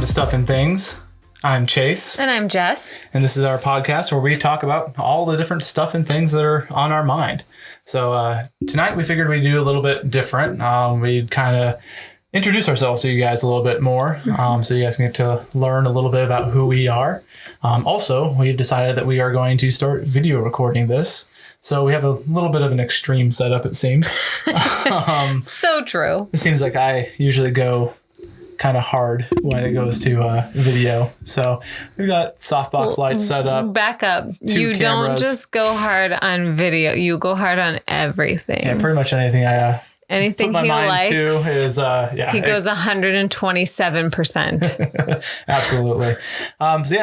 Stuff and Things. I'm Chase. And I'm Jess. And this is our podcast where we talk about all the different stuff and things that are on our mind. So tonight we figured we'd do a little bit different. We'd kind of introduce ourselves to you guys a little bit more so you guys can get to learn a little bit about who we are. Also, we've decided that we are going to start video recording this. So we have a little bit of an extreme setup, it seems. So true. It seems like I usually go kind of hard when it goes to video. So we've got softbox lights set up. Back up. You cameras. Don't just go hard on video. You go hard on everything. Yeah, pretty much anything I anything put my he mind likes to is he goes 127%. Absolutely.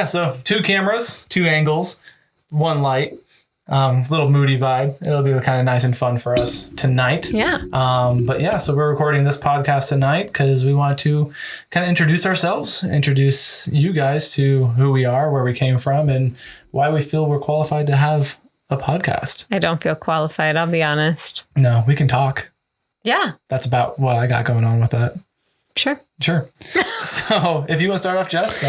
So 2 cameras, 2 angles, 1 light. Little moody vibe. It'll be kind of nice and fun for us tonight. Yeah. So we're recording this podcast tonight because we want to kind of introduce ourselves, introduce you guys to who we are, where we came from, and why we feel we're qualified to have a podcast. I don't feel qualified, I'll be honest. No, we can talk. Yeah. That's about what I got going on with that. Sure. So if you want to start off, Jess,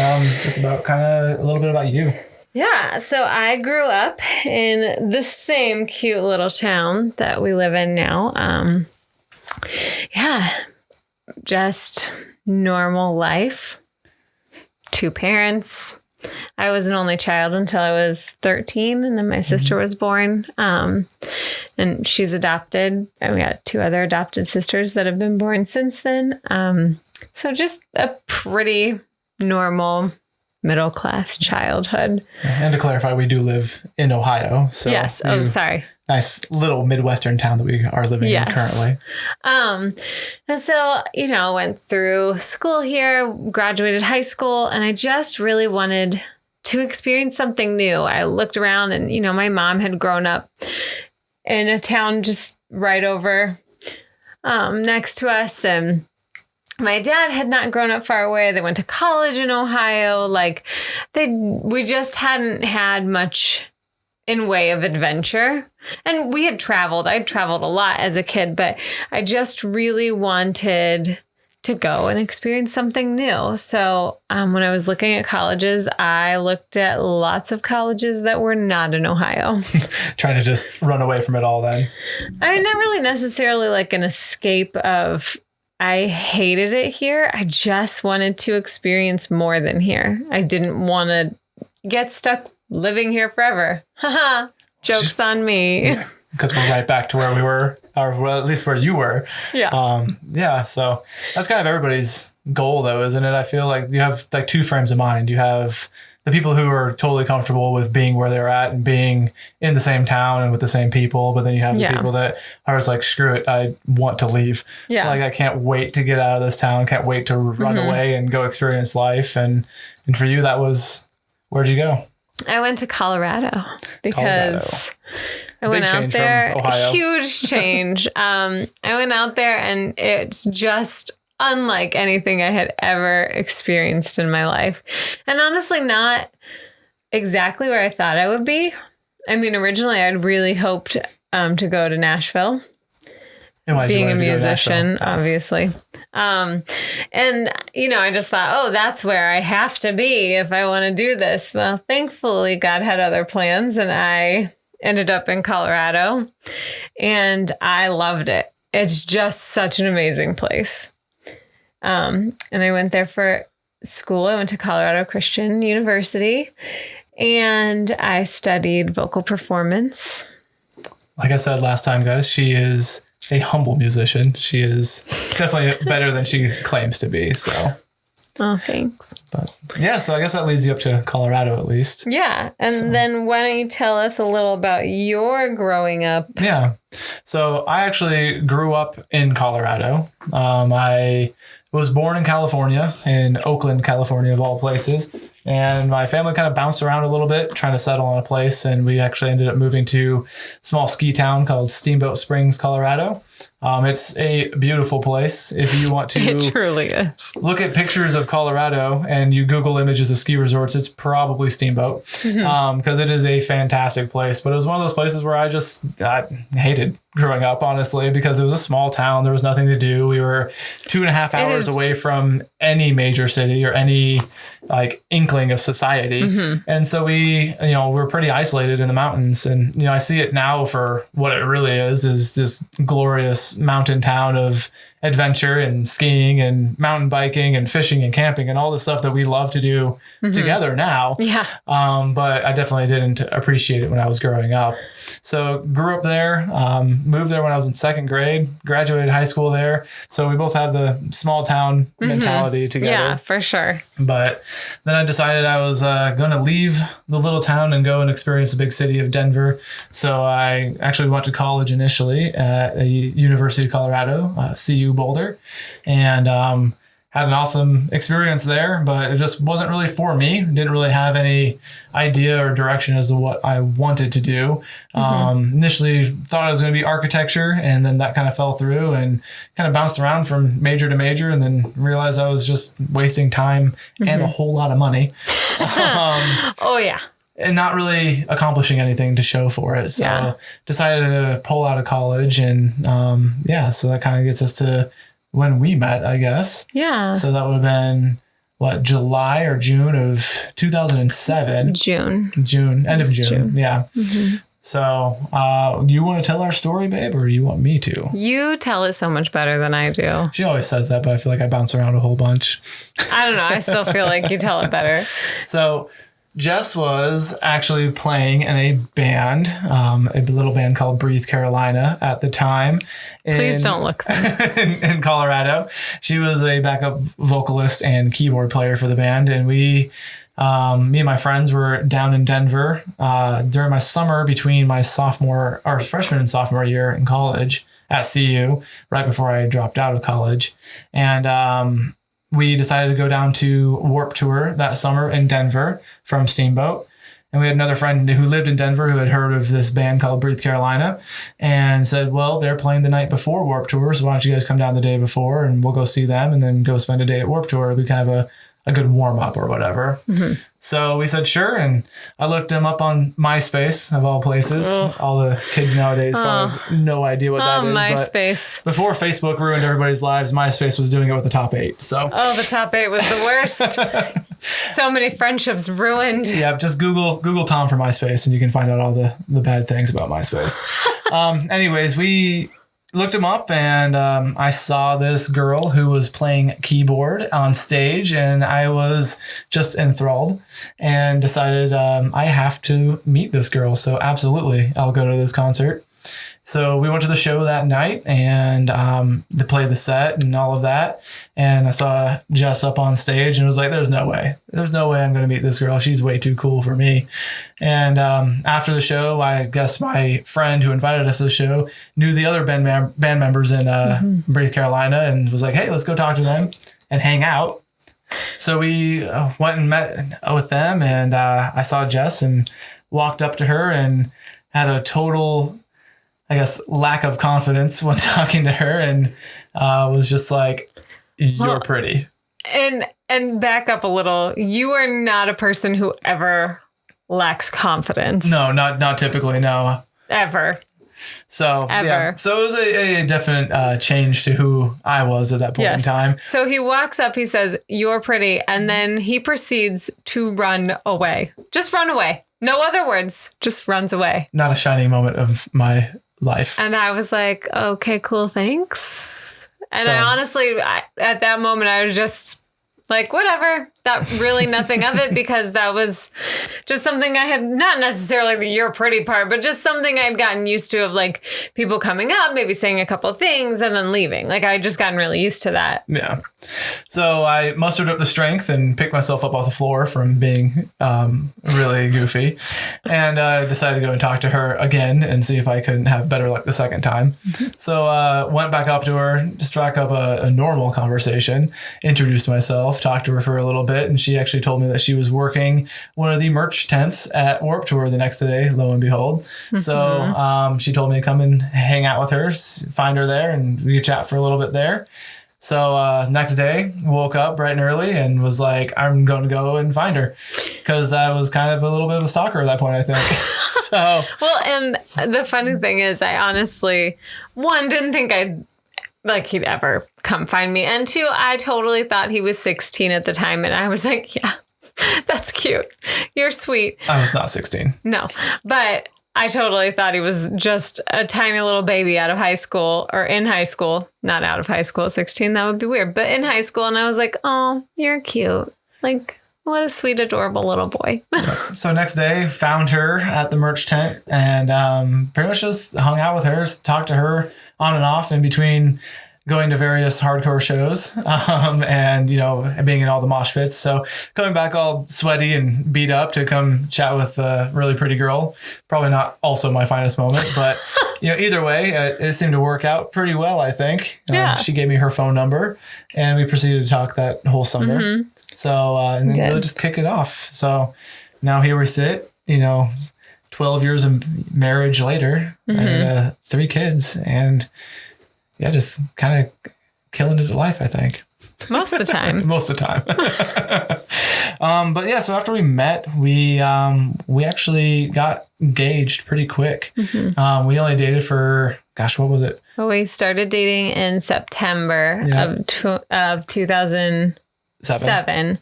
just about kind of a little bit about you. Yeah, so I grew up in the same cute little town that we live in now. Just normal life. 2 parents. I was an only child until I was 13, and then my sister was born. And she's adopted. And we got 2 other adopted sisters that have been born since then. So just a pretty normal middle-class childhood. And to clarify, we do live in Ohio. So yes. Oh, sorry. Nice little Midwestern town that we are living in currently. And so, went through school here, graduated high school, and I just really wanted to experience something new. I looked around and, my mom had grown up in a town just right over next to us, and my dad had not grown up far away. They went to college in Ohio. We just hadn't had much in way of adventure. And we had traveled. I'd traveled a lot as a kid, but I just really wanted to go and experience something new. So when I was looking at colleges, I looked at lots of colleges that were not in Ohio. Trying to just run away from it all then. I mean, not really necessarily like an escape of I hated it here. I just wanted to experience more than here. I didn't want to get stuck living here forever. Haha. Joke's on me. Because we're right back to where we were, or well, at least where you were. Yeah. So that's kind of everybody's goal, though, isn't it? I feel like you have like 2 frames of mind. You have the people who are totally comfortable with being where they're at and being in the same town and with the same people. But then you have the people that are just like, screw it, I want to leave. Yeah. Like, I can't wait to get out of this town. Can't wait to run away and go experience life. And for you, that was, where'd you go? I went to Colorado because I went out there. Huge change. I went out there and it's just unlike anything I had ever experienced in my life. And honestly, not exactly where I thought I would be. I mean, originally I'd really hoped to go to Nashville. Being a musician, obviously. I just thought, that's where I have to be if I want to do this. Well, thankfully, God had other plans, and I ended up in Colorado, and I loved it. It's just such an amazing place. And I went there for school. I went to Colorado Christian University, and I studied vocal performance. Like I said last time, guys, she is a humble musician. She is definitely better than she claims to be. So, thanks. But yeah, so I guess that leads you up to Colorado at least. Yeah, and then why don't you tell us a little about your growing up? Yeah, so I actually grew up in Colorado. I was born in California, in Oakland, California, of all places. And my family kind of bounced around a little bit, trying to settle on a place. And we actually ended up moving to a small ski town called Steamboat Springs, Colorado. It's a beautiful place. If you want to it truly is. Look at pictures of Colorado and you Google images of ski resorts, it's probably Steamboat because it is a fantastic place. But it was one of those places where I hated. growing up, honestly, because it was a small town. There was nothing to do. We were 2.5 hours away from any major city or any like inkling of society. And so we're pretty isolated in the mountains. And, I see it now for what it really is this glorious mountain town of adventure and skiing and mountain biking and fishing and camping and all the stuff that we love to do together now. Yeah. But I definitely didn't appreciate it when I was growing up. So grew up there, moved there when I was in second grade, graduated high school there. So we both have the small town mentality together. Yeah, for sure. But then I decided I was going to leave the little town and go and experience the big city of Denver. So I actually went to college initially at the University of Colorado, CU Boulder, and had an awesome experience there, but it just wasn't really for me. Didn't really have any idea or direction as to what I wanted to do. Initially thought I was going to be architecture, and then that kind of fell through and kind of bounced around from major to major, and then realized I was just wasting time and a whole lot of money. Oh yeah. And not really accomplishing anything to show for it. So decided to pull out of college, and so that kind of gets us to when we met, I guess. Yeah. So that would have been July or June of 2007. June, end of June. Yeah. So you want to tell our story, babe, or you want me to? You tell it so much better than I do. She always says that, but I feel like I bounce around a whole bunch. I don't know. I still feel like you tell it better. So Jess was actually playing in a band, a little band called Breathe Carolina at the time. Please don't look in Colorado. She was a backup vocalist and keyboard player for the band. And me and my friends were down in Denver during my summer between my freshman and sophomore year in college at CU, right before I dropped out of college. And we decided to go down to Warped Tour that summer in Denver from Steamboat. And we had another friend who lived in Denver who had heard of this band called Breathe Carolina and said, well, they're playing the night before Warped Tour, so why don't you guys come down the day before and we'll go see them and then go spend a day at Warped Tour. It'll be kind of a good warm-up or whatever. So we said, sure. And I looked him up on MySpace, of all places. All the kids nowadays probably have no idea what that is. MySpace. But before Facebook ruined everybody's lives, MySpace was doing it with the top 8. So the top 8 was the worst. So many friendships ruined. Yeah, just Google Tom for MySpace and you can find out all the bad things about MySpace. Anyways, we looked him up, and I saw this girl who was playing keyboard on stage, and I was just enthralled and decided I have to meet this girl. So absolutely, I'll go to this concert. So we went to the show that night, and they played the set and all of that. And I saw Jess up on stage and was like, there's no way I'm going to meet this girl. She's way too cool for me. And after the show, I guess my friend who invited us to the show knew the other band members in Breathe Carolina and was like, hey, let's go talk to them and hang out. So we went and met with them, and I saw Jess and walked up to her and had a total, I guess, lack of confidence when talking to her, and was just like, you're pretty. And back up a little. You are not a person who ever lacks confidence. No, not typically, no. Ever. So, yeah. So it was a definite change to who I was at that point in time. So he walks up, he says, you're pretty, and then he proceeds to run away. Just run away. No other words. Just runs away. Not a shining moment of my life. And I was like, okay, cool, thanks. And I honestly, at that moment, I was just like, whatever. Thought really nothing of it, because that was just something I had, not necessarily the you're pretty part, but just something I'd gotten used to, of like people coming up, maybe saying a couple of things and then leaving. Like I just gotten really used to that. Yeah. So I mustered up the strength and picked myself up off the floor from being really goofy, and decided to go and talk to her again and see if I couldn't have better luck the second time. So went back up to her, struck up a normal conversation, introduced myself, talked to her for a little bit, and she actually told me that she was working one of the merch tents at Warped Tour the next day, lo and behold. So she told me to come and hang out with her, find her there, and we could chat for a little bit there. So next day, woke up bright and early and was like, I'm going to go and find her, because I was kind of a little bit of a stalker at that point, I think. So well, and the funny thing is, I honestly, one, didn't think he'd ever come find me, and two, I totally thought he was 16 at the time, and I was like, yeah, that's cute. You're sweet. I was not 16. No, but I totally thought he was just a tiny little baby out of high school, or in high school, not out of high school at 16. That would be weird, but in high school. And I was like, oh, you're cute. Like, what a sweet, adorable little boy. So next day, found her at the merch tent and pretty much just hung out with her, talked to her on and off in between going to various hardcore shows and, being in all the mosh pits. So coming back all sweaty and beat up to come chat with a really pretty girl. Probably not also my finest moment, but, either way, it seemed to work out pretty well, I think. Yeah. She gave me her phone number and we proceeded to talk that whole summer. Mm-hmm. So, and then really just kick it off. So now here we sit, 12 years of marriage later and 3 kids and yeah, just kind of killing it at life, I think. Most of the time. Most of the time. But yeah, so after we met, we actually got engaged pretty quick. Mm-hmm. We only dated for, what was it? Well, we started dating in September of 2007,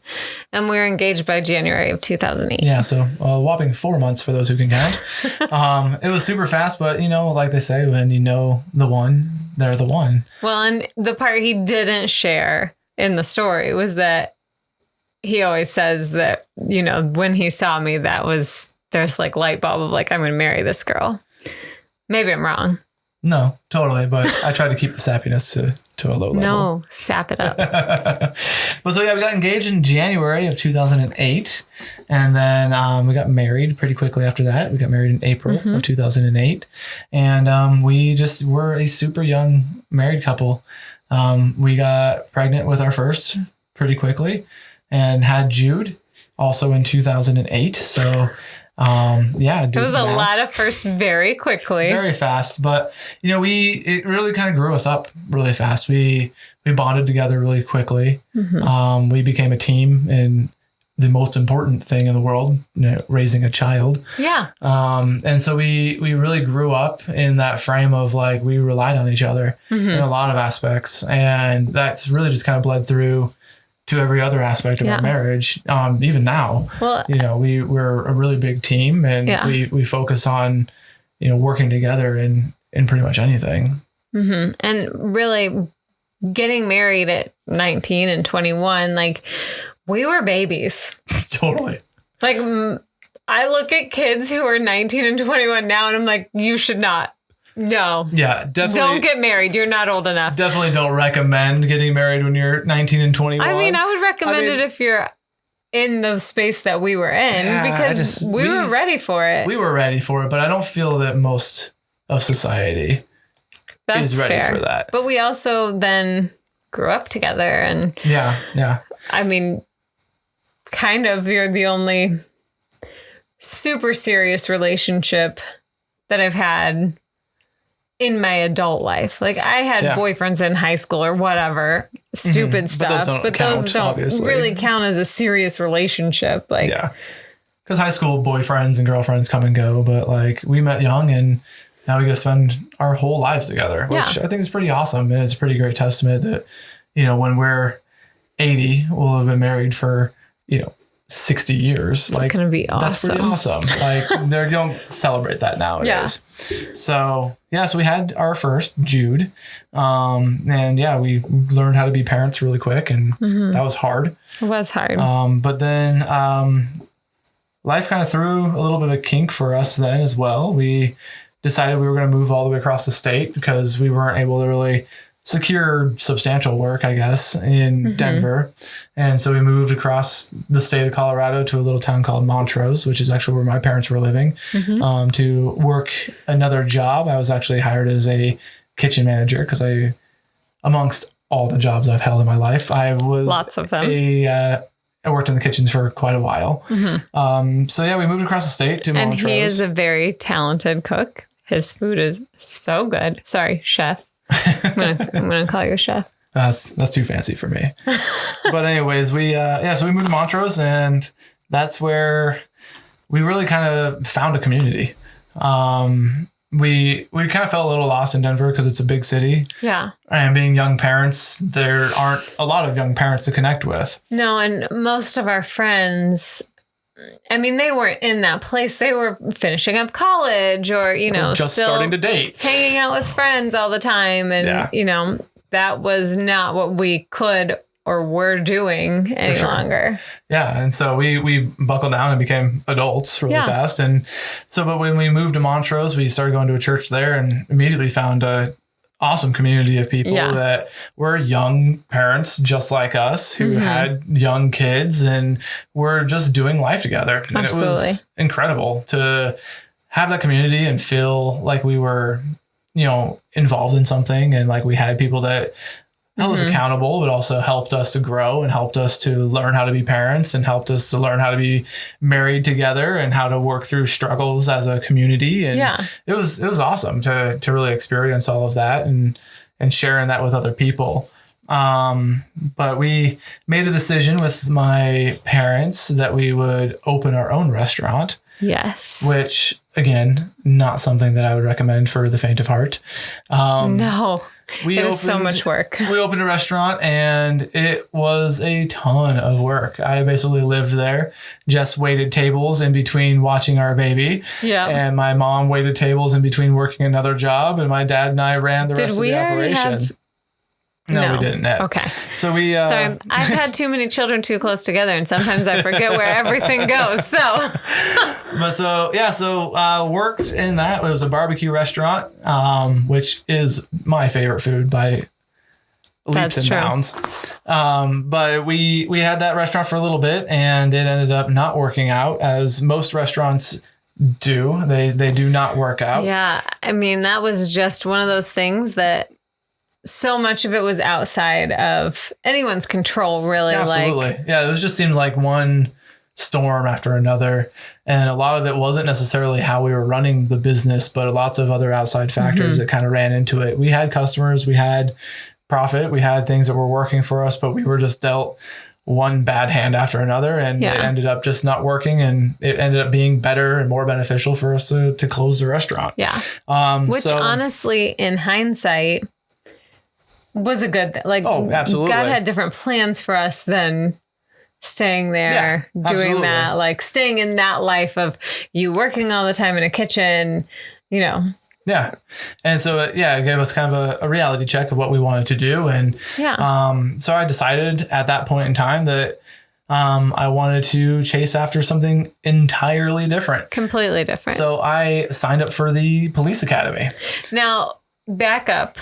and we were engaged by January of 2008. Yeah, so a whopping 4 months for those who can count. It was super fast, but like they say, when you know the one, they're the one. Well, and the part he didn't share in the story was that he always says that, when he saw me, there's like light bulb of like, I'm going to marry this girl. Maybe I'm wrong. No, totally. But I tried to keep the sappiness to a low level. No, sap it up. But so yeah, we got engaged in January of 2008. And then we got married pretty quickly after that. We got married in April of 2008. And we just were a super young married couple. We got pregnant with our first pretty quickly and had Jude also in 2008. So it was a lot of firsts very quickly, very fast. But it really kind of grew us up really fast. We bonded together really quickly. Mm-hmm. We became a team in the most important thing in the world, raising a child. Yeah. And so we really grew up in that frame of like, we relied on each other in a lot of aspects. And that's really just kind of bled through to every other aspect of our marriage. Even now, we're a really big team and we focus on, working together in pretty much anything. Mm-hmm. And really getting married at 19 and 21, like we were babies. Totally. Like I look at kids who are 19 and 21 now and I'm like, you should not. No. Yeah, definitely. Don't get married. You're not old enough. Definitely don't recommend getting married when you're 19 and 21. I mean, I would recommend it if you're in the space that we were in because we were ready for it. We were ready for it, but I don't feel that most of society is ready for that. But we also then grew up together and yeah. I mean, kind of you're the only super serious relationship that I've had in my adult life. Like I had boyfriends in high school or whatever, stupid stuff, but those don't really count as a serious relationship. Like, because high school boyfriends and girlfriends come and go, but like we met young and now we get to spend our whole lives together, which I think is pretty awesome. And it's a pretty great testament that, when we're 80, we'll have been married for, 60 years. It's going to be awesome. That's pretty awesome. Like they don't celebrate that nowadays. Yeah. So we had our first Jude. And we learned how to be parents really quick and that was hard. It was hard. But then, life kind of threw a little bit of kink for us then as well. We decided we were going to move all the way across the state because we weren't able to really secure substantial work, I guess, in Denver. And so we moved across the state of Colorado to a little town called Montrose, which is actually where my parents were living, to work another job. I was actually hired as a kitchen manager because amongst all the jobs I've held in my life, I was lots of them. I worked in the kitchens for quite a while. We moved across the state to Montrose. And he is a very talented cook. His food is so good. Sorry, chef. I'm gonna call you a chef. That's too fancy for me. But anyways, so we moved to Montrose, and that's where we really kind of found a community. We kind of felt a little lost in Denver because it's a big city. Yeah. And being young parents, there aren't a lot of young parents to connect with. No, and most of our friends, I mean, they weren't in that place. They were finishing up college or, just still starting to date. Hanging out with friends all the time. And, that was not what we could or were doing any longer. Yeah. And so we buckled down and became adults really fast. And so, but when we moved to Montrose, we started going to a church there and immediately found a awesome community of people that were young parents just like us who had young kids and were just doing life together. And Absolutely. It was incredible to have that community and feel like we were, involved in something and like we had people that held us accountable, but also helped us to grow and helped us to learn how to be parents and helped us to learn how to be married together and how to work through struggles as a community. And it was awesome to really experience all of that and sharing that with other people. But we made a decision with my parents that we would open our own restaurant. Yes. Which, again, not something that I would recommend for the faint of heart. No. It is so much work. We opened a restaurant and it was a ton of work. I basically lived there, just waited tables in between watching our baby. Yeah. And my mom waited tables in between working another job. And my dad and I ran the rest of the operation. No, we didn't. No. Okay. So we... Sorry, I've had too many children too close together and sometimes I forget where everything goes. So... worked in that. It was a barbecue restaurant, which is my favorite food by leaps and bounds. But we had that restaurant for a little bit and it ended up not working out as most restaurants do. They do not work out. Yeah. I mean, that was just one of those things that so much of it was outside of anyone's control, really. Absolutely. It was just seemed like one storm after another. And a lot of it wasn't necessarily how we were running the business, but lots of other outside factors that kind of ran into it. We had customers, we had profit, we had things that were working for us, but we were just dealt one bad hand after another. And it ended up just not working. And it ended up being better and more beneficial for us to close the restaurant. Yeah. Which honestly, in hindsight, was a good thing. Absolutely. God had different plans for us than staying there, doing that, like staying in that life of you working all the time in a kitchen, Yeah. And so, it gave us kind of a reality check of what we wanted to do. And so I decided at that point in time that I wanted to chase after something entirely different. Completely different. So I signed up for the police academy. Now, back up.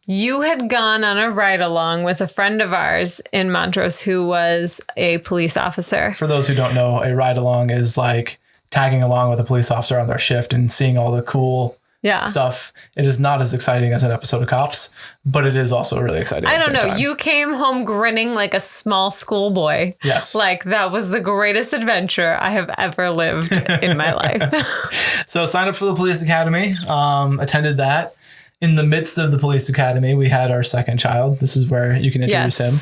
You had gone on a ride along with a friend of ours in Montrose who was a police officer. For those who don't know, a ride along is like tagging along with a police officer on their shift and seeing all the cool stuff. It is not as exciting as an episode of Cops, but it is also really exciting. I don't know. Time. You came home grinning like a small schoolboy. Yes. Like that was the greatest adventure I have ever lived in my life. So signed up for the police academy, attended that. In the midst of the police academy, we had our second child. This is where you can introduce him.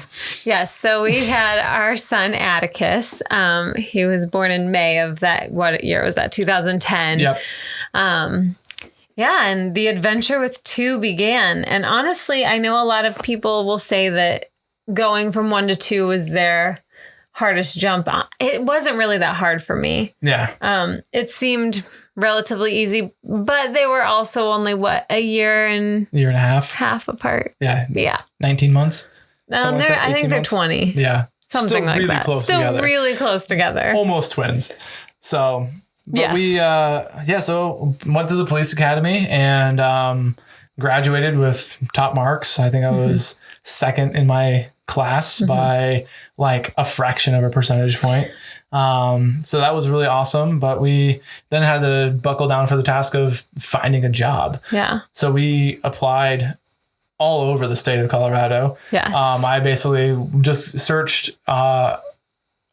Yes. So we had our son, Atticus. He was born in May of that. What year was that? 2010. Yep. And the adventure with two began. And honestly, I know a lot of people will say that going from 1 to 2 was their hardest jump. It wasn't really that hard for me. Yeah. It seemed relatively easy, but they were also only a year and a half apart. Yeah. 19 months. I think they're 20. Yeah. Something Still like really that. Close Still together. really close together. Almost twins. So, but we, so went to the police academy and graduated with top marks. I think I was second in my class by like a fraction of a percentage point. So that was really awesome, but we then had to buckle down for the task of finding a job. Yeah. So we applied all over the state of Colorado. Yes. I basically just searched,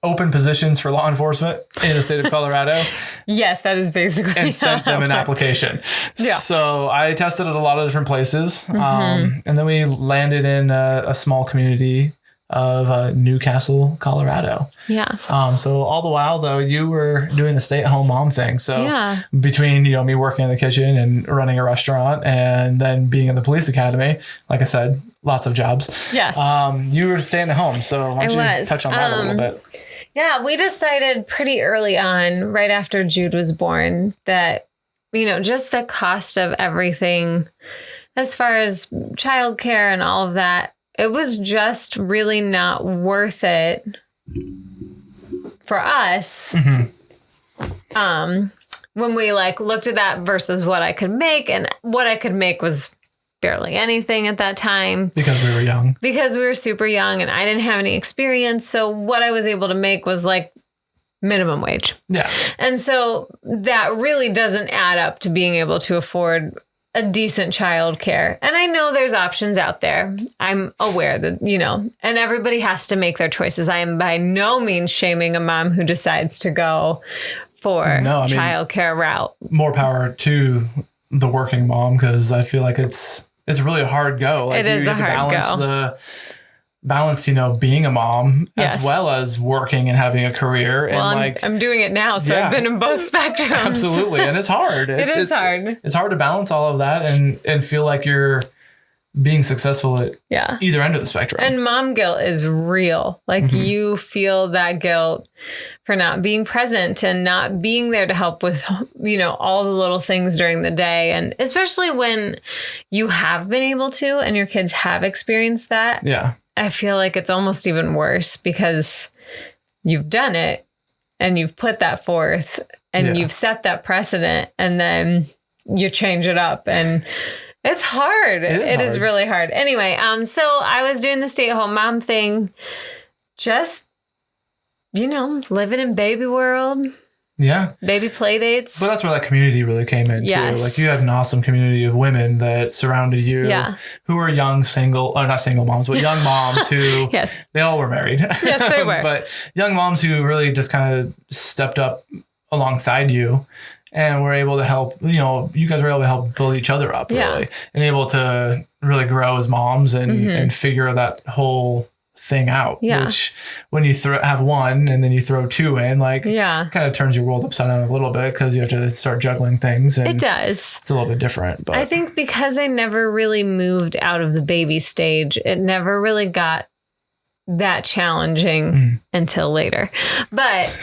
open positions for law enforcement in the state of Colorado. Yes, that is basically. And sent them an application. Yeah. So I tested at a lot of different places. And then we landed in a small community of Newcastle, Colorado. Yeah. So all the while, though, you were doing the stay-at-home mom thing. So between, me working in the kitchen and running a restaurant and then being in the police academy, like I said, lots of jobs. Yes. You were staying at home. So why don't you touch on that a little bit? Yeah, we decided pretty early on, right after Jude was born, that, just the cost of everything as far as childcare and all of that, it was just really not worth it for us. When we looked at that versus what I could make, and what I could make was barely anything at that time. Because we were young. Because we were super young and I didn't have any experience. So what I was able to make was minimum wage. Yeah. And so that really doesn't add up to being able to afford a decent childcare. And I know there's options out there. I'm aware that, and everybody has to make their choices. I am by no means shaming a mom who decides to go for childcare route. More power to the working mom, because I feel like it's a really hard go. It is a hard go. Balance, being a mom as well as working and having a career. Well, and I'm doing it now, so I've been in both spectrums. Absolutely, and it's hard. It's hard. It's hard to balance all of that and feel like you're being successful at either end of the spectrum. And mom guilt is real. You feel that guilt for not being present and not being there to help with, all the little things during the day. And especially when you have been able to and your kids have experienced that. Yeah. I feel like it's almost even worse because you've done it and you've put that forth and you've set that precedent, and then you change it up, and it's hard. It is really hard. Anyway, so I was doing the stay-at-home mom thing, just, living in baby world. Yeah. Baby play dates. But that's where that community really came in, too. You had an awesome community of women that surrounded you who were young, not single moms, but young moms who, they all were married. Yes, they were. But young moms who really just kind of stepped up alongside you and were able to help, you guys were able to help build each other up, really, and able to really grow as moms and figure that whole thing out, which when you have one and then you throw two in, kind of turns your world upside down a little bit, because you have to start juggling things. And it does. It's a little bit different. But I think because I never really moved out of the baby stage, it never really got that challenging until later. But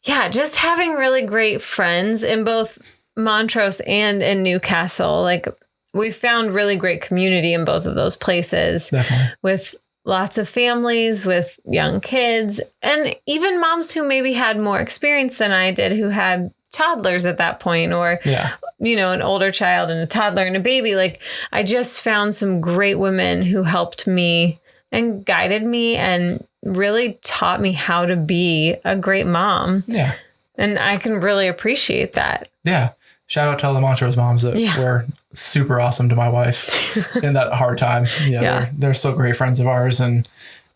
just having really great friends in both Montrose and in Newcastle, we found really great community in both of those places. Definitely. With lots of families, with young kids, and even moms who maybe had more experience than I did, who had toddlers at that point, or, an older child and a toddler and a baby. I just found some great women who helped me and guided me and really taught me how to be a great mom. Yeah. And I can really appreciate that. Yeah. Shout out to all the Montrose moms that were super awesome to my wife in that hard time. They're still great friends of ours, and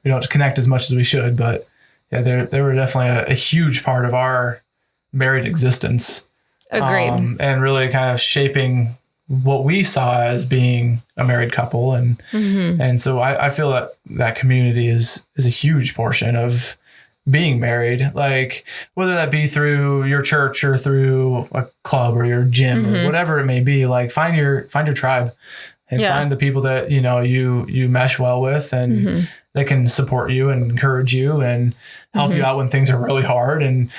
we don't connect as much as we should, but they were definitely a huge part of our married existence. Agreed. And really kind of shaping what we saw as being a married couple. And so I feel that community is a huge portion of being married, whether that be through your church or through a club or your gym or whatever it may be. Find your tribe and find the people that you mesh well with, and that can support you and encourage you and help you out when things are really hard, and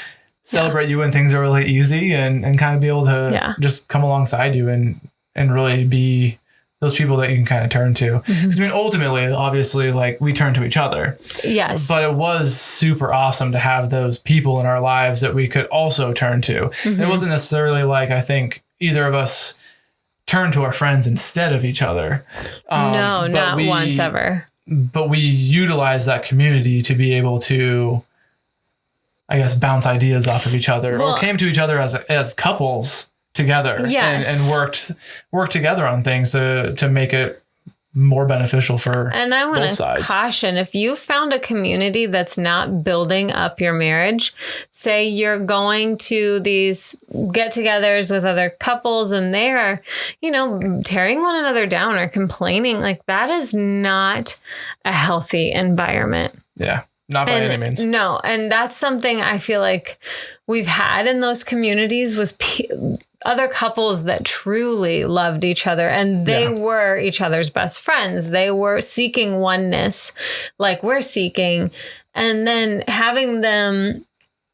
celebrate you when things are really easy, and kind of be able to just come alongside you and really be those people that you can kind of turn to. Because ultimately, obviously, we turn to each other. Yes. But it was super awesome to have those people in our lives that we could also turn to. It wasn't necessarily I think either of us turned to our friends instead of each other. No, not once ever. But we utilized that community to be able to, I guess, bounce ideas off of each other, or came to each other as couples together, and worked together on things to make it more beneficial for and I want to caution, if you found a community that's not building up your marriage, say you're going to these get-togethers with other couples and they're, tearing one another down or complaining, like that is not a healthy environment. Yeah. Not by any means. No. And that's something I feel like we've had in those communities was other couples that truly loved each other and they were each other's best friends. They were seeking oneness like we're seeking. And then having them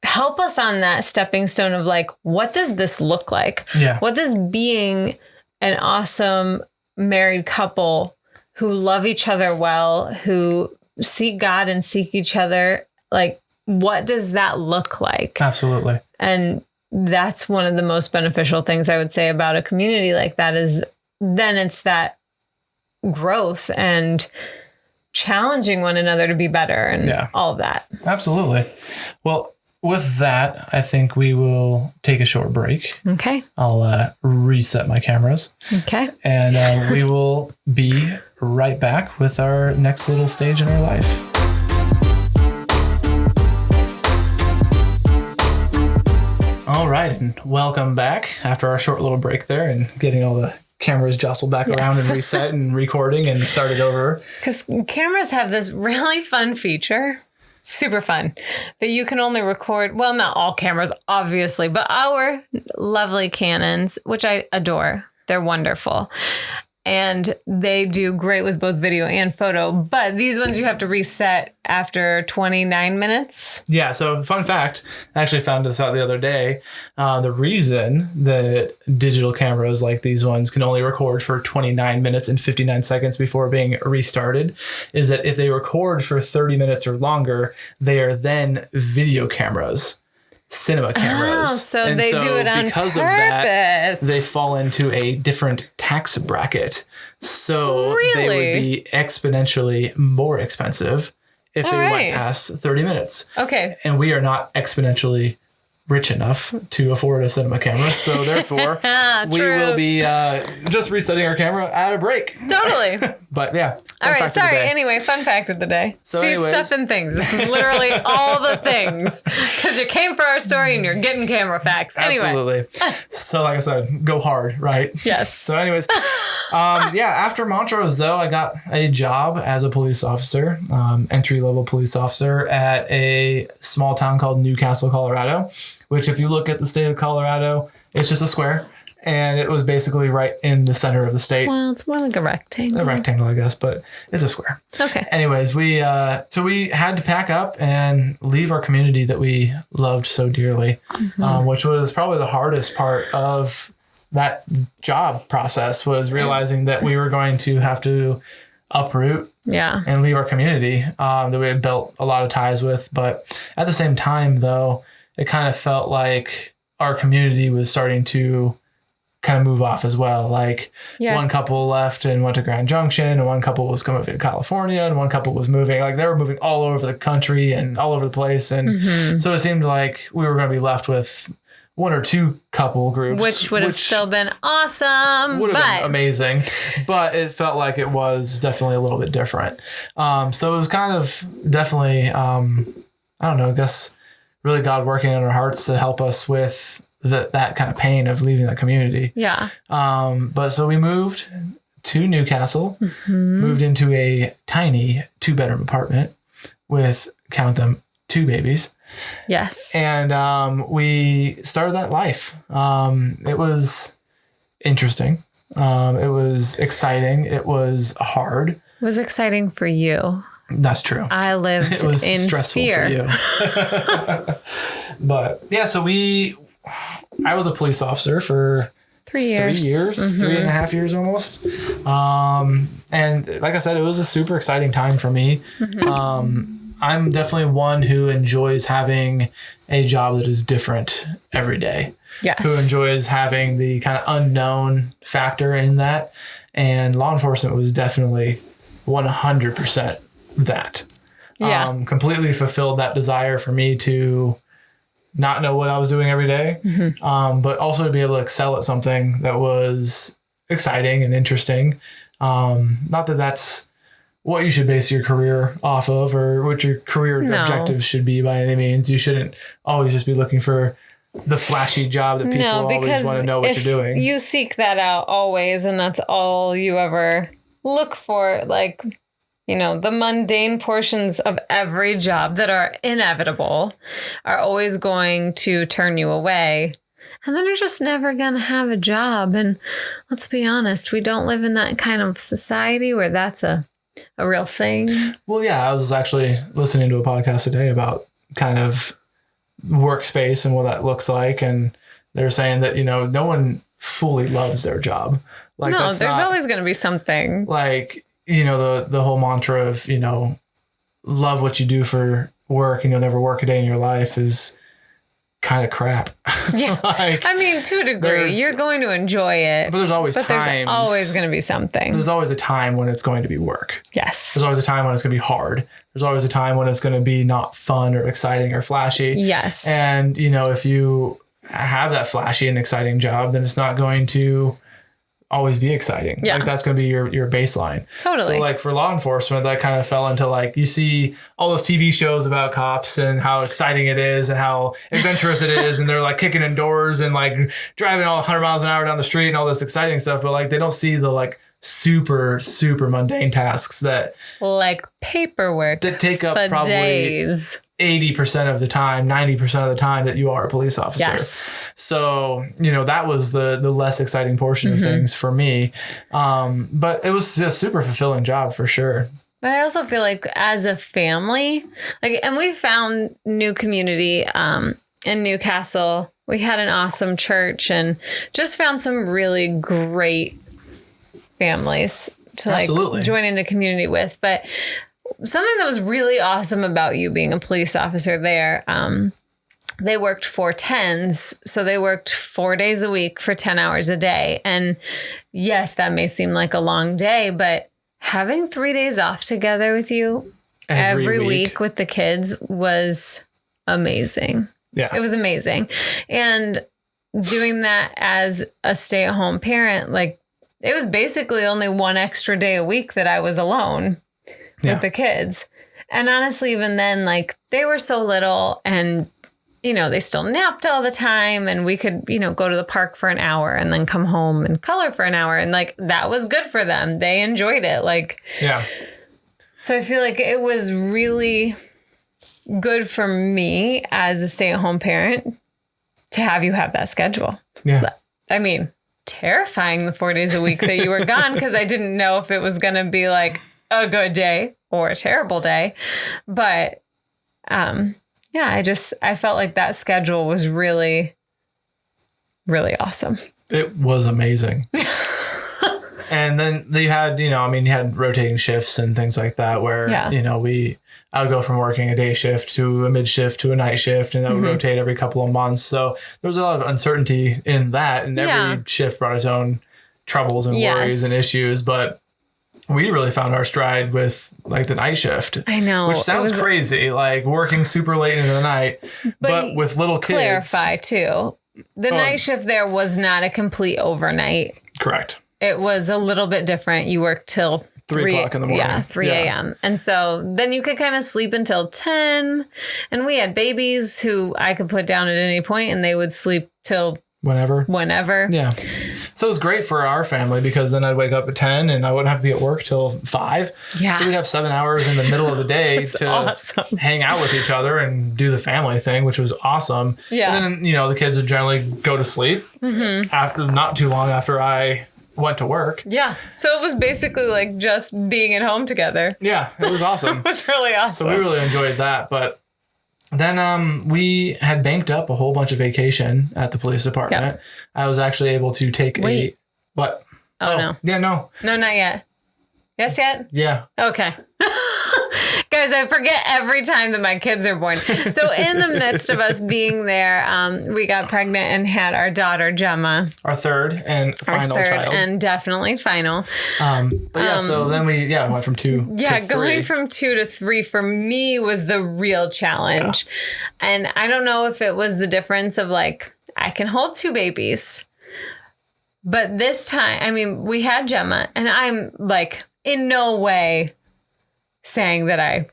help us on that stepping stone of like, what does this look like? Yeah. What does being an awesome married couple who love each other well, who seek God and seek each other, like, what does that look like? Absolutely. And that's one of the most beneficial things I would say about a community like that is then it's that growth and challenging one another to be better and all of that. Absolutely. Well, with that, I think we will take a short break. Okay. I'll reset my cameras. Okay. And we will be right back with our next little stage in our life. All right, and welcome back after our short little break there and getting all the cameras jostled back around and reset and recording and started over. Because cameras have this really fun feature, super fun, that you can only record, well, not all cameras, obviously, but our lovely Canons, which I adore. They're wonderful. And they do great with both video and photo. But these ones you have to reset after 29 minutes. Yeah. So fun fact, I actually found this out the other day. The reason that digital cameras like these ones can only record for 29 minutes and 59 seconds before being restarted is that if they record for 30 minutes or longer, they are then video cameras. Cinema cameras. Oh, so and they do it on because purpose. Of that, they fall into a different tax bracket. So they would be exponentially more expensive if they went past 30 minutes. Okay. And we are not exponentially rich enough to afford a cinema camera. So therefore, we will be just resetting our camera at a break. Totally. But yeah. All right. Sorry. Anyway, fun fact of the day. So See, Stuff and Things. This is literally all the things. Because you came for our story and you're getting camera facts. Anyway. Absolutely. So like I said, go hard, right? Yes. So anyways, after Montrose, though, I got a job as a police officer, entry-level police officer at a small town called Newcastle, Colorado, which if you look at the state of Colorado, it's just a square. And it was basically right in the center of the state. Well, it's more like a rectangle. A rectangle, I guess, but it's a square. Okay. Anyways, we had to pack up and leave our community that we loved so dearly, which was probably the hardest part of that job process, was realizing that we were going to have to uproot and leave our community that we had built a lot of ties with. But at the same time, though, it kind of felt like our community was starting to kind of move off as well. Like one couple left and went to Grand Junction, and one couple was coming to California, and one couple was moving. Like they were moving all over the country and all over the place. And so it seemed like we were going to be left with one or two couple groups. Which would have still been awesome. Would have been amazing. But it felt like it was definitely a little bit different. So it was kind of definitely, I don't know, I guess really God working in our hearts to help us with that kind of pain of leaving the community. Yeah. But so we moved to Newcastle, moved into a tiny 2-bedroom apartment with, count them, 2 babies. Yes. And we started that life. It was interesting. It was exciting. It was hard. It was exciting for you. That's true. I lived it was in stressful fear. For you. But yeah, so I was a police officer for 3 years. 3 years, 3.5 years almost. And like I said, it was a super exciting time for me. I'm definitely one who enjoys having a job that is different every day. Yes. Who enjoys having the kind of unknown factor in that. And law enforcement was definitely 100% that. Yeah. Completely fulfilled that desire for me to not know what I was doing every day, but also to be able to excel at something that was exciting and interesting, Not that that's what you should base your career off of or what your career objectives should be by any means. You shouldn't always just be looking for the flashy job that people always want to know what you're doing. You seek that out always, and that's all you ever look for. Like, you know, the mundane portions of every job that are inevitable are always going to turn you away. And then you're just never going to have a job. And let's be honest, we don't live in that kind of society where that's a real thing. Well, yeah, I was actually listening to a podcast today about kind of workspace and what that looks like. And they're saying that, you know, no one fully loves their job. Like, no, there's always going to be something. Like, you know, the whole mantra of, you know, love what you do for work and you'll never work a day in your life is kind of crap. Yeah. Like, I mean, to a degree, you're going to enjoy it. But there's always times. There's always going to be something. There's always a time when it's going to be work. Yes. There's always a time when it's going to be hard. There's always a time when it's going to be not fun or exciting or flashy. Yes. And, you know, if you have that flashy and exciting job, then it's not going to always be exciting. Yeah. Like, that's going to be your baseline. Totally. So like for law enforcement, that kind of fell into like, you see all those TV shows about cops and how exciting it is and how adventurous it is. And they're like kicking in doors and like driving all 100 miles an hour down the street and all this exciting stuff. But like, they don't see the like super, super mundane tasks that like paperwork that take up probably days. 80% of the time, 90% of the time that you are a police officer. Yes. So, you know, that was the less exciting portion of things for me. But it was just a super fulfilling job for sure. But I also feel like as a family, like, and we found new community in Newcastle. We had an awesome church and just found some really great families to like join into community with. But something that was really awesome about you being a police officer there, they worked 4-10s. So they worked 4 days a week for 10 hours a day. And yes, that may seem like a long day, but having 3 days off together with you every week with the kids was amazing. Yeah. It was amazing. And doing that as a stay-at-home parent, like, it was basically only one extra day a week that I was alone with the kids. And honestly, even then, like, they were so little and, you know, they still napped all the time and we could, you know, go to the park for an hour and then come home and color for an hour. And like, that was good for them. They enjoyed it. Like, yeah. So I feel like it was really good for me as a stay-at-home parent to have you have that schedule. Yeah. I mean, terrifying the 4 days a week that you were gone because I didn't know if it was going to be like a good day or a terrible day. But yeah, I felt like that schedule was really, really awesome. It was amazing. And then you had, you know, I mean, you had rotating shifts and things like that where, you know, I would go from working a day shift to a mid shift to a night shift, and that would rotate every couple of months. So there was a lot of uncertainty in that, and every shift brought its own troubles and worries and issues. But we really found our stride with like the night shift. I know. Which sounds crazy, like working super late into the night, but with little kids. Clarify too. The night shift there was not a complete overnight. Correct. It was a little bit different. You worked till 3 o'clock in the morning. Yeah, 3 a.m. And so then you could kind of sleep until 10. And we had babies who I could put down at any point and they would sleep till whenever. Yeah. So it was great for our family because then I'd wake up at 10 and I wouldn't have to be at work till 5. Yeah. So we'd have 7 hours in the middle of the day to hang out with each other and do the family thing, which was awesome. Yeah. And then, you know, the kids would generally go to sleep after not too long after I went to work. Yeah. So it was basically like just being at home together. Yeah, it was awesome. It was really awesome. So we really enjoyed that. But then we had banked up a whole bunch of vacation at the police department. Yep. I was actually able to take what? Oh, no. Yeah, no. No, not yet. Yes, yet? Yeah. Okay. Guys, I forget every time that my kids are born. So in the midst of us being there, we got pregnant and had our daughter, Gemma. Our third and final child. And definitely final. But yeah, so then we went from 2 to 3. Going from 2 to 3 for me was the real challenge. Yeah. And I don't know if it was the difference of like, I can hold 2 babies, But this time, I mean, we had Gemma, and I'm like in no way saying that I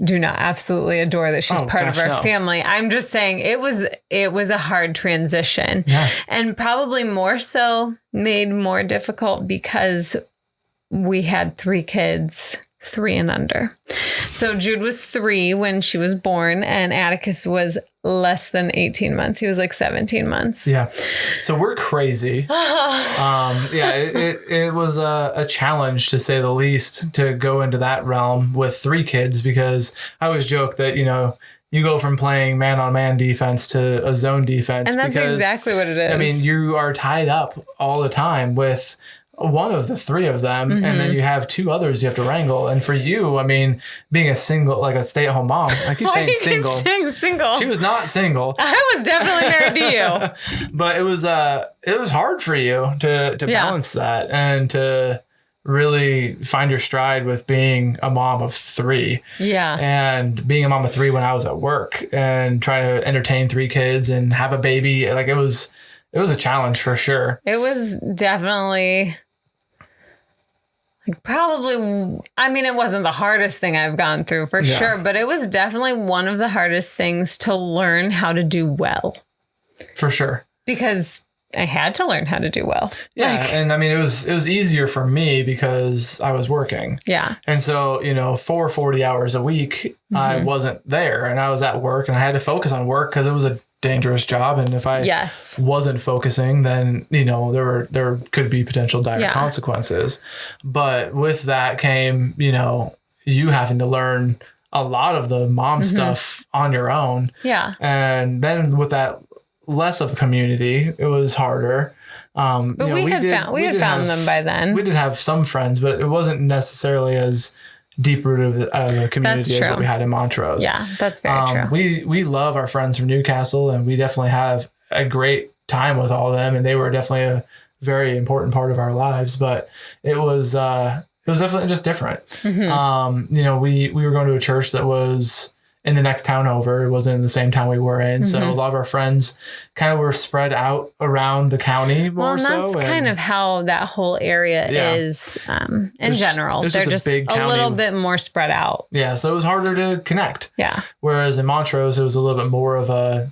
do not absolutely adore that she's part of our family. I'm just saying it was a hard transition, and probably more so made more difficult because we had 3 kids, 3 and under. So Jude was 3 when she was born, and Atticus was less than 18 months. He was like 17 months. Yeah. So we're crazy. It was a challenge, to say the least, to go into that realm with 3 kids, because I always joke that, you go from playing man-on-man defense to a zone defense. And that's exactly what it is. I mean, you are tied up all the time with one of the 3 of them, and then you have 2 others you have to wrangle. And for you, I mean, being a stay-at-home mom, I keep saying single. Keep saying single. She was not single. I was definitely married to you. But it was hard for you to balance that and to really find your stride with being a mom of 3. Yeah. And being a mom of 3 when I was at work and trying to entertain 3 kids and have a baby, like it was a challenge for sure. It was definitely probably, I mean, it wasn't the hardest thing I've gone through for sure, but it was definitely one of the hardest things to learn how to do well. For sure. Because I had to learn how to do well. Yeah. And I mean, it was easier for me because I was working. Yeah. And so, for 40 hours a week, I wasn't there, and I was at work, and I had to focus on work because it was a dangerous job. And if I wasn't focusing, then, there could be potential dire consequences. But with that came, you having to learn a lot of the mom stuff on your own. Yeah. And then with that less of a community, it was harder. But we had found them by then. We did have some friends, but it wasn't necessarily as deep-rooted of a community as what we had in Montrose. Yeah, that's very true. We love our friends from Newcastle, and we definitely have a great time with all of them, and they were definitely a very important part of our lives. But it was definitely just different. Mm-hmm. We were going to a church that was in the next town over. It wasn't in the same town we were in. So a lot of our friends kind of were spread out around the county more so. Well, that's kind of how that whole area is in general. They're just a little bit more spread out. Yeah. So it was harder to connect. Yeah. Whereas in Montrose, it was a little bit more of a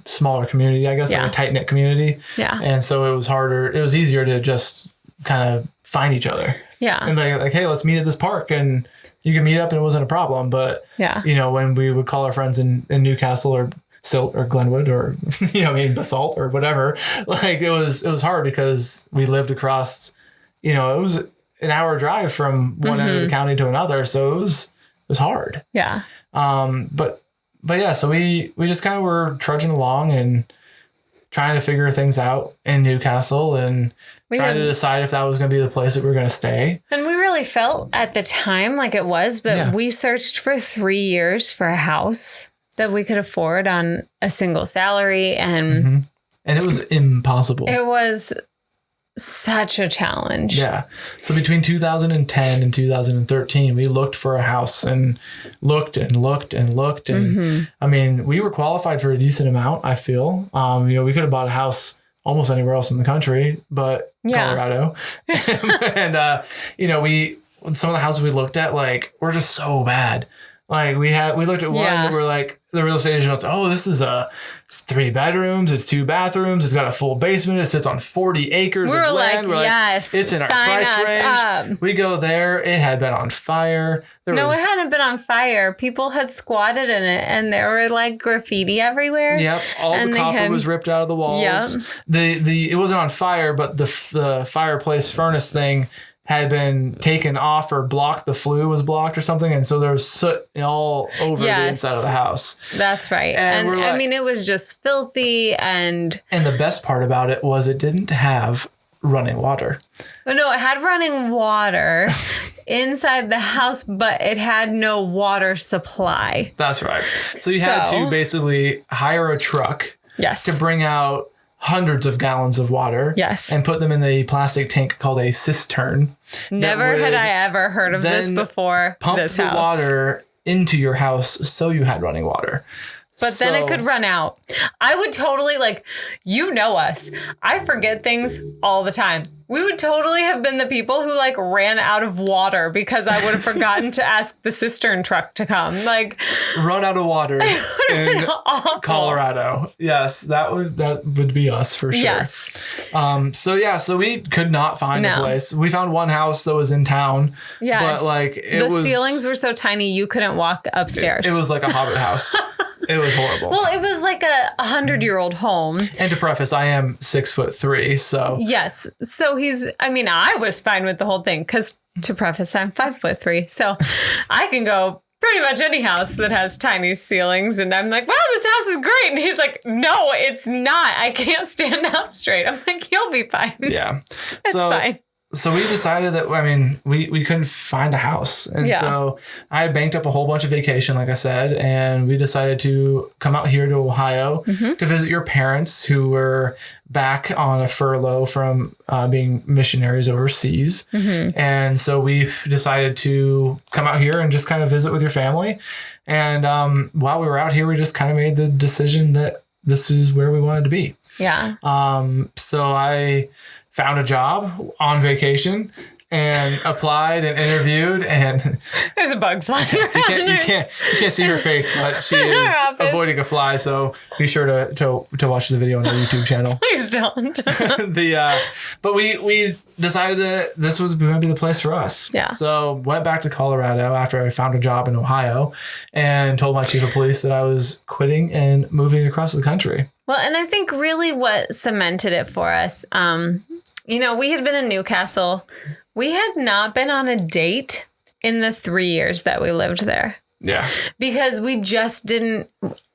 smaller community, I guess, like a tight-knit community. Yeah. And so it was harder. It was easier to just kind of find each other. Yeah. And like, hey, let's meet at this park, and you can meet up and it wasn't a problem. But, when we would call our friends in Newcastle or Silt or Glenwood or, Basalt or whatever, like it was hard because we lived across, it was an hour drive from one end of the county to another. So it was hard. Yeah. But yeah, so we just kind of were trudging along and trying to figure things out in Newcastle and trying to decide if that was going to be the place that we were going to stay. And we really felt at the time like it was, but we searched for 3 years for a house that we could afford on a single salary. And it was impossible. It was such a challenge. Yeah. So between 2010 and 2013, we looked for a house and looked and looked and looked. And I mean, we were qualified for a decent amount, I feel. We could have bought a house almost anywhere else in the country, but Colorado. And, some of the houses we looked at, like, were just so bad. Like we looked at one that were like, the real estate agent was, oh, this is it's 3 bedrooms, it's 2 bathrooms, it's got a full basement, it sits on 40 acres of land. We're like, it's in our price range. We go there, it had been on fire. It hadn't been on fire. People had squatted in it, and there were like graffiti everywhere. Yep, all the copper was ripped out of the walls. Yep. It wasn't on fire, but the fireplace furnace thing had been taken off, or blocked. The flue was blocked or something. And so there was soot all over the inside of the house. That's right. And I mean, it was just filthy. And the best part about it was it didn't have running water. But no, it had running water inside the house, but it had no water supply. That's right. So you had to basically hire a truck to bring out hundreds of gallons of water. Yes. And put them in the plastic tank called a cistern. Never had I ever heard of this before. Pump this the house. Water into your house so you had running water. But then it could run out. I would totally, like, you know us. I forget things all the time. We would totally have been the people who, like, ran out of water because I would have forgotten to ask the cistern truck to come. Like, run out of water in Colorado. Yes, that would be us for sure. Yes. So we could not find a place. We found one house that was in town. Yes. But, like, the ceilings were so tiny you couldn't walk upstairs. It was like a Hobbit house. It was horrible. Well, it was like a 100-year-old home. And to preface, I am 6'3", so. Yes. So I was fine with the whole thing because to preface, I'm 5'3", so I can go pretty much any house that has tiny ceilings. And I'm like, wow, this house is great. And he's like, no, it's not. I can't stand up straight. I'm like, you'll be fine. Yeah. It's fine. So we decided that, we couldn't find a house. And so I had banked up a whole bunch of vacation, like I said, and we decided to come out here to Ohio to visit your parents who were back on a furlough from being missionaries overseas. And so we've decided to come out here and just kind of visit with your family. And while we were out here, we just kind of made the decision that this is where we wanted to be. Yeah. So I found a job on vacation and applied and interviewed, and there's a bug flying around. You can't see her face, but she is avoiding a fly. So be sure to watch the video on our YouTube channel. Please don't. But we decided that this was going to be the place for us. Yeah. So went back to Colorado after I found a job in Ohio, and told my chief of police that I was quitting and moving across the country. Well, and I think really what cemented it for us, we had been in Newcastle. We had not been on a date in the 3 years that we lived there. Yeah. Because we just didn't.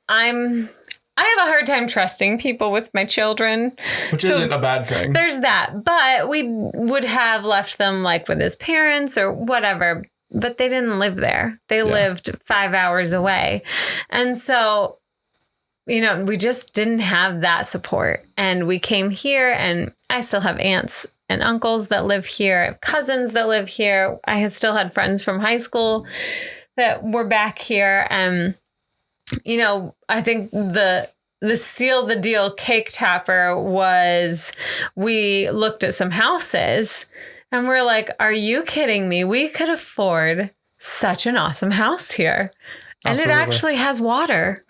I have a hard time trusting people with my children. Which isn't a bad thing. There's that. But we would have left them like with his parents or whatever. But they didn't live there. They lived 5 hours away. And so, we just didn't have that support. And we came here, and I still have aunts and uncles that live here, cousins that live here. I still had friends from high school that were back here. And, I think the seal the deal cake topper was we looked at some houses and we're like, are you kidding me? We could afford such an awesome house here. And Absolutely. It actually has water.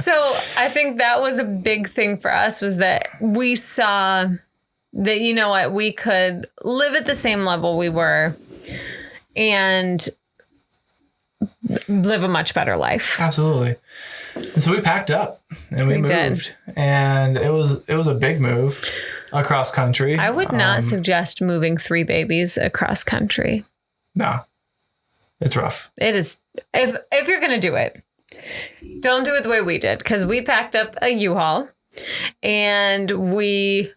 So I think that was a big thing for us, was that we saw that, we could live at the same level we were and live a much better life. Absolutely. And so we packed up and we moved. Did. And it was a big move across country. I would not suggest moving 3 babies across country. No. It's rough. It is. If you're going to do it, don't do it the way we did, because we packed up a U-Haul and we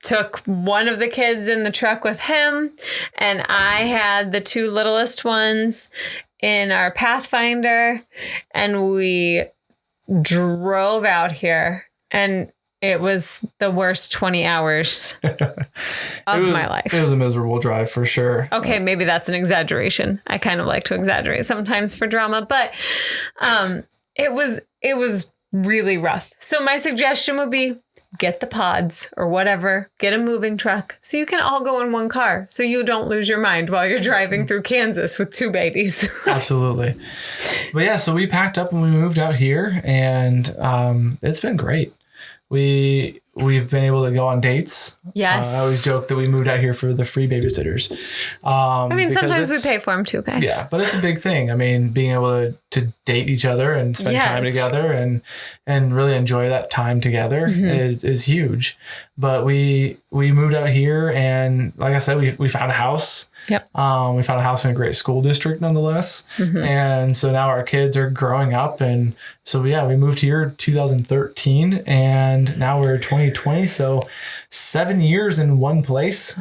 took one of the kids in the truck with him, and I had the 2 littlest ones in our Pathfinder, and we drove out here, and it was the worst 20 hours of my life. It was a miserable drive for sure. Okay, maybe that's an exaggeration. I kind of like to exaggerate sometimes for drama, but it was really rough. So my suggestion would be get the pods or whatever, get a moving truck so you can all go in one car so you don't lose your mind while you're driving through Kansas with 2 babies. Absolutely. But yeah, so we packed up and we moved out here, and it's been great. We've been able to go on dates. Yes. I always joke that we moved out here for the free babysitters. Sometimes we pay for them too, guys. Yeah, but it's a big thing. Being able to date each other and spend time together and really enjoy that time together is huge. But we moved out here, and like I said, we found a house. Yep. We found a house in a great school district nonetheless. And so now our kids are growing up. And so, we moved here 2013 and now we're 2020. So 7 years in one place,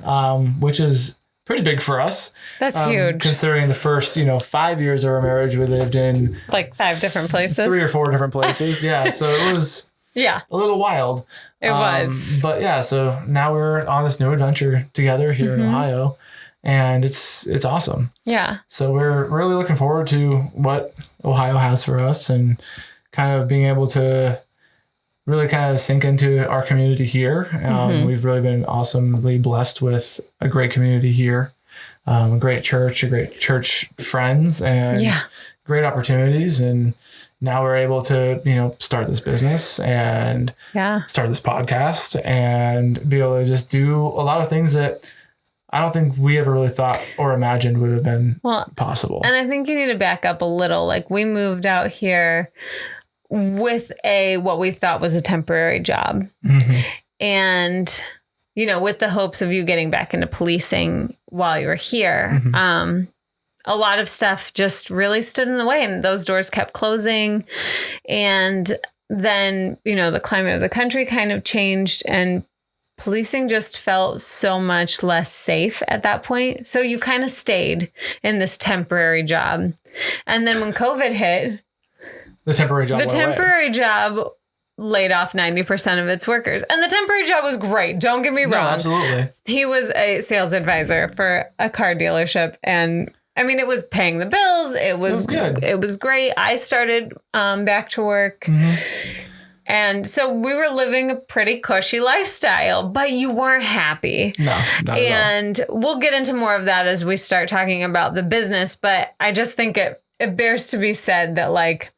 which is pretty big for us. That's huge. Considering the first, 5 years of our marriage, we lived in like 5 different places, 3 or 4 different places. Yeah. So it was a little wild. It was. But yeah, so now we're on this new adventure together here in Ohio. And it's awesome. Yeah. So we're really looking forward to what Ohio has for us, and kind of being able to really kind of sink into our community here. We've really been awesomely blessed with a great community here, a great church friends, and great opportunities. And now we're able to, start this business and start this podcast and be able to just do a lot of things that I don't think we ever really thought or imagined would have been possible. And I think you need to back up a little. Like, we moved out here with what we thought was a temporary job. And, with the hopes of you getting back into policing while you were here. A lot of stuff just really stood in the way, and those doors kept closing. And then, the climate of the country kind of changed, and policing just felt so much less safe at that point. So you kind of stayed in this temporary job. And then when COVID hit, the temporary job laid off 90% of its workers. And the temporary job was great. Don't get me wrong. Absolutely. He was a sales advisor for a car dealership. And I mean, it was paying the bills. It was good. It was great. I started back to work. And so we were living a pretty cushy lifestyle, but you weren't happy. No, not and at all. We'll get into more of that as we start talking about the business. But I just think it bears to be said that, like,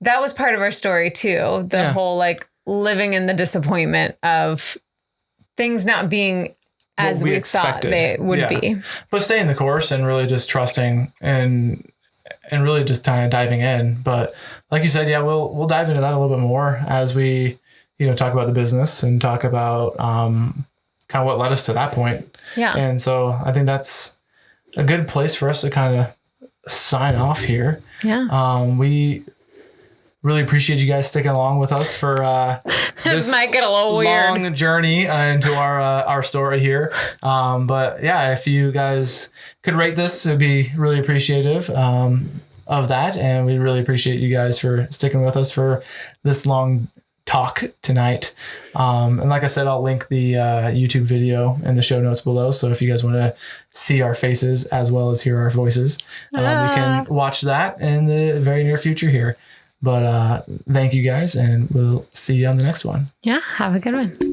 that was part of our story too. The whole, like, living in the disappointment of things not being as we thought they would be. But staying the course and really just trusting and really just kind of diving in. But like you said, we'll dive into that a little bit more as we, talk about the business and talk about kind of what led us to that point. Yeah. And so I think that's a good place for us to kind of sign off here. Yeah. We really appreciate you guys sticking along with us for this might get a little long weird journey into our story here. But if you guys could rate this, it'd be really appreciative of that. And we really appreciate you guys for sticking with us for this long talk tonight. And like I said, I'll link the YouTube video in the show notes below. So if you guys want to see our faces as well as hear our voices, you can watch that in the very near future here. But thank you guys, and we'll see you on the next one. Yeah, have a good one.